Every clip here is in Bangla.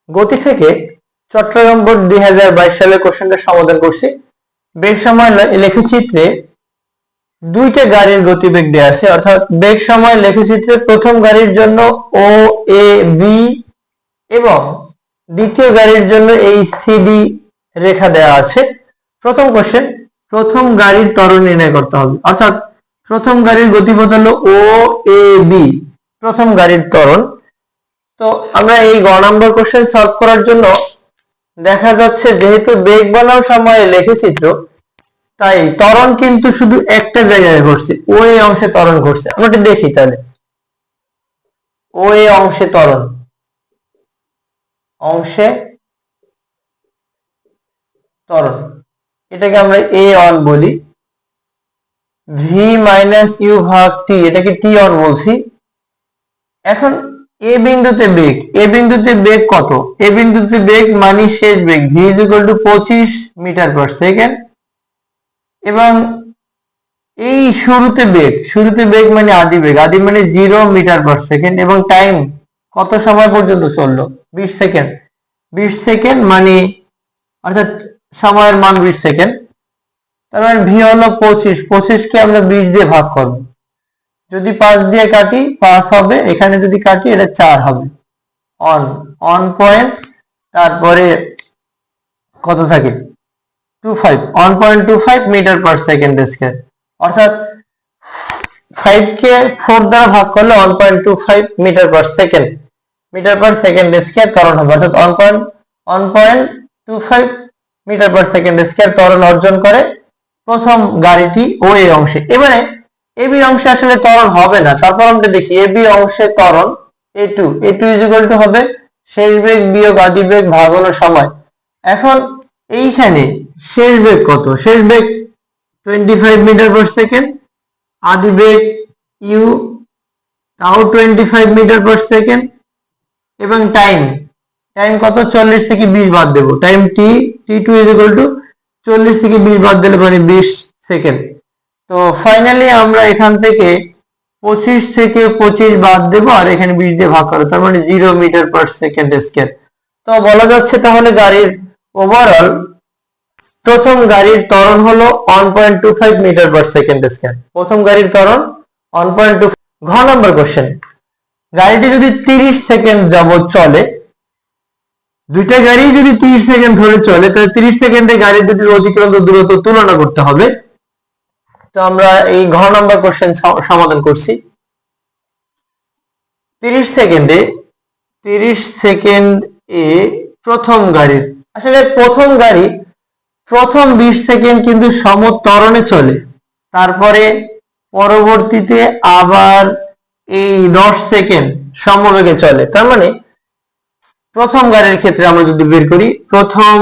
গতি থেকে চট্টগ্রাম বোর্ড 2022 সালের কোশ্চেনটা সমাধান করছি। বেগ সময় লেখচিত্রে দুইটা গাড়ির গতিবেগ দেওয়া আছে, অর্থাৎ বেগ সময় লেখচিত্রে প্রথম গাড়ির জন্য ও এ বি এবং দ্বিতীয় গাড়ির জন্য এই সিডি রেখা দেওয়া আছে। প্রথম কোশ্চেন, প্রথম গাড়ির ত্বরণ নির্ণয় করতে হবে, অর্থাৎ প্রথম গাড়ির গতিপথ হলো ও এ বি, প্রথম গাড়ির ত্বরণ। তো আমরা এই গ নম্বর কোশ্চেন সলভ করার জন্য দেখা যাচ্ছে যেহেতু বেগ বনাম সময়ে লেখচিত্র, তাই ত্বরণ কিন্তু শুধু একটা জায়গায় ঘটছে, ও এ অংশে ত্বরণ ঘটছে। আমরা একটু দেখি তাহলে, ও এ অংশে ত্বরণ, অংশে ত্বরণ, এটাকে আমরা এ অন বলি। ভি মাইনাস ইউ ভাগ টি, এটাকে টি অন বলছি। এখন এ বিন্দুতে বেগ, এ বিন্দুতে বেগ কত? এ বিন্দুতে বেগ মানে শেষ বেগ V is equal to 25 metre per second, এবং এই শুরুতে বেগ মানে আদি বেগ, আদি মানে 0 মিটার পার সেকেন্ড, এবং টাইম কত সময় পর্যন্ত চললো? 20 সেকেন্ড। 20 সেকেন্ড মানে অর্থাৎ সময়ের মান 20 সেকেন্ড। তার মানে ভি হলো 25, 25 কে আমরা 20 দিয়ে ভাগ করব। যদি 5 দিয়ে কাটি 5 হবে, এখানে যদি কাটি এটা 4 হবে। অন পয়েন্ট, তারপরে কত থাকে? 25, 1.25 মিটার পার সেকেন্ড স্কয়ার, অর্থাৎ 5 কে 4 দ্বারা ভাগ করলে 1.25 মিটার পার সেকেন্ড স্কয়ার ত্বরণ হবে, অর্থাৎ 1.25 মিটার পার সেকেন্ড স্কয়ার ত্বরণ অর্জন করে প্রথম গাড়িটি ও এ অংশে। এবারে এ বি অংশে আসলে ত্বরণ হবে না, তারপর আমরা দেখি এ বি অংশে ত্বরণ a2 ইজ ইকুয়াল টু হবে শেষ বেগ বিয়োগ আদি বেগ ভাগানোর সময়। এখন এইখানে শেষ বেগ কত? শেষ বেগ 25 মিটার পার সেকেন্ড, আদি বেগ ইউ তাও 25 মিটার পার সেকেন্ড, এবং টাইম কত? 40 থেকে 20 বাদ দেবো, time t2 is equal two 40 থেকে 20 বাদ দিলে মানে 20 সেকেন্ড। তো ফাইনালি আমরা এখান থেকে 25 থেকে 25 বাদ দেবো, আর এখানে 20 দিয়ে ভাগ করো, তার মানে 0 মিটার পার সেকেন্ড স্কয়ার। তো বলা যাচ্ছে তাহলে গাড়ির ওভারঅল প্রথম গাড়ির ত্বরণ হলো 1.25 মিটার পার সেকেন্ড স্কয়ার। প্রথম গাড়ির ত্বরণ 1.25। ঘ নম্বর কোশ্চেন, গাড়িটি যদি 30 সেকেন্ড যাবত চলে, দুইটা গাড়ি যদি 30 সেকেন্ড ধরে চলে, তাহলে 30 সেকেন্ডে গাড়ি দুটির অতিক্রান্ত দূরত্ব তুলনা করতে হবে। তো আমরা এই ঘ নম্বর কোশ্চেন সমাধান করছি। 30 সেকেন্ডে প্রথম গাড়ির, আসলে প্রথম গাড়ি প্রথম 20 সেকেন্ড কিন্তু সমত্বরণে চলে, তারপরে পরবর্তীতে আবার এই 10 সেকেন্ড সমবেগে চলে। তার মানে প্রথম গাড়ির ক্ষেত্রে আমরা যদি বের করি, প্রথম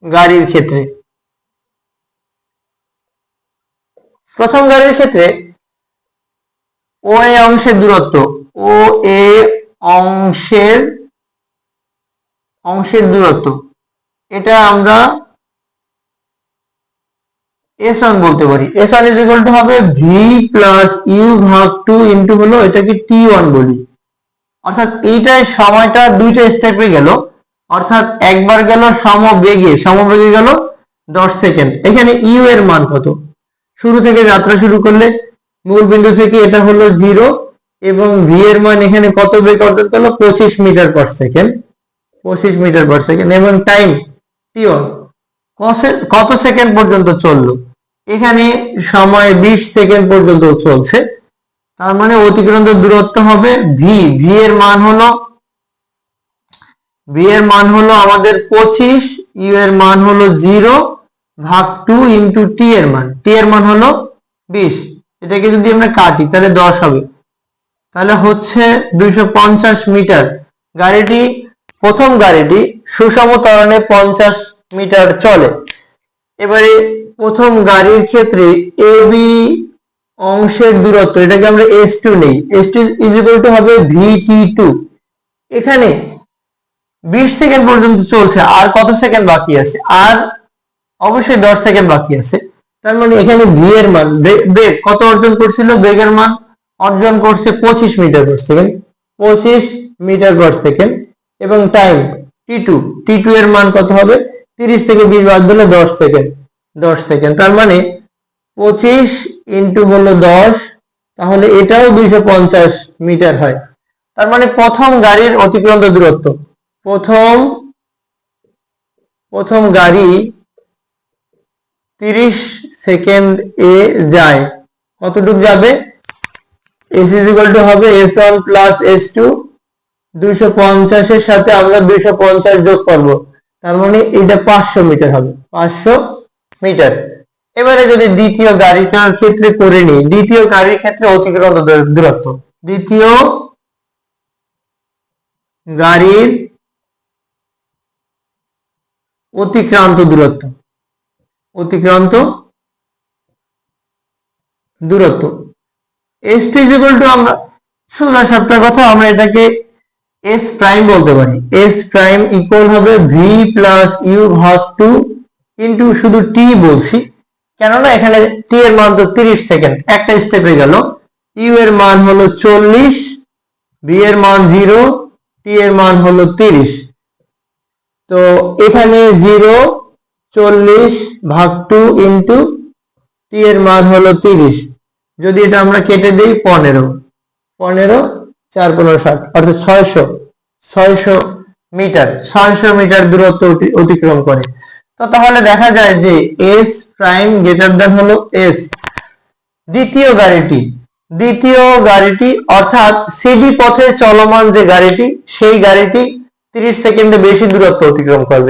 গাড়ির ক্ষেত্রে ও এ অংশের দূরত্ব, ও এ অংশের দূরত্ব, এটা আমরা S1 বলতে পারি। S1 ইজ ইকুয়াল টু হবে V প্লাস ইউ ভাগ 2 ইন্টু হলো এটাকে T1 বলি, অর্থাৎ এইটার সময়টা দুইটা স্টেপে গেল, অর্থাৎ একবার গেল সমবেগে গেল 10 সেকেন্ড। এখানে ইউ এর মান কত? শুরু থেকে যাত্রা শুরু করলে মূল বিন্দু থেকে এটা হলো 0, এবং ভি এর মান এখানে কত বেগ অর্জন করলো? 25 মিটার পার সেকেন্ড, এবং টাইম টি1 কত সেকেন্ড পর্যন্ত চললো? এখানে সময় 20 সেকেন্ড পর্যন্ত চলছে, তার মানে অতিক্রান্ত দূরত্ব হবে ভি এর মান হলো আমাদের 25, ইউ এর মান হলো 0 ভাগ 2 ইন্টু টি এর মান হলো 20। এটাকে যদি আমরা কাটি তাহলে 10 হবে, তাহলে হচ্ছে 250 মিটার। প্রথম গাড়িটি সুষম ত্বরণে 50 মিটার চলে। এবারে প্রথম গাড়ির ক্ষেত্রে এ বি অংশের দূরত্ব, এটাকে আমরা S2 নেই, S2 ইজ ইকুয়াল টু হবে VT2। এখানে 20 সেকেন্ড পর্যন্ত চলছে, আর কত সেকেন্ড বাকি আছে? আর অবশ্যই 10 সেকেন্ড বাকি আছে। তার মানে এখানে ভি এর মান, বেগ কত অর্জন করছিল? বেগের মান অর্জন করছে 25 metre per second. 25 metre per second এবং টাইম টি টু এর মান কত হবে 30 থেকে 20 বাদ দিলে 10 সেকেন্ড তার মানে 25 ইন্টু হলো 10 তাহলে এটাও 250 মিটার হয়। তার মানে প্রথম গাড়ির অতিক্রান্ত দূরত্ব প্রথম গাড়ি 30 সেকেন্ড এ যায় কতটুকু যাবে s হবে s1 প্লাস s2 250 এর সাথে আমরা 250 যোগ করব তার মানে এটা 500 মিটার হবে 500 মিটার। এবারে যদি দ্বিতীয় গাড়িটার ক্ষেত্রে করে নিই দ্বিতীয় গাড়ির ক্ষেত্রে অতিক্রান্ত দূরত্ব দ্বিতীয় গাড়ির অতিক্রান্ত দূরত্ব s2 আমরা সোজা সাপটার কথা আমরা এটাকে s প্রাইম বলতে পারি s প্রাইম ইকুয়াল হবে v প্লাস u ভাগ 2 ইন্টু শুধু t বলছি কেননা এখানে t এর মান তো 30 সেকেন্ড একটা স্টেপে গেল u এর মান হলো 40 v এর মান 0 t এর মান হলো 30 তো এখানে 0 40 ভাগ 2 ইন্টু t এর মান হলো 30 যদি এটা আমরা কেটে দেই 15 4 15 60 অর্থাৎ 600 মিটার দূরত্ব অতিক্রম করে। তো তাহলে দেখা যায় যে s প্রাইম গ্রেটার দ্যান হলো s দ্বিতীয় গাড়িটি অর্থাৎ সিডি পথে চলমান যে গাড়িটি সেই গাড়িটি 30 সেকেন্ডে বেশি দূরত্ব অতিক্রম করবে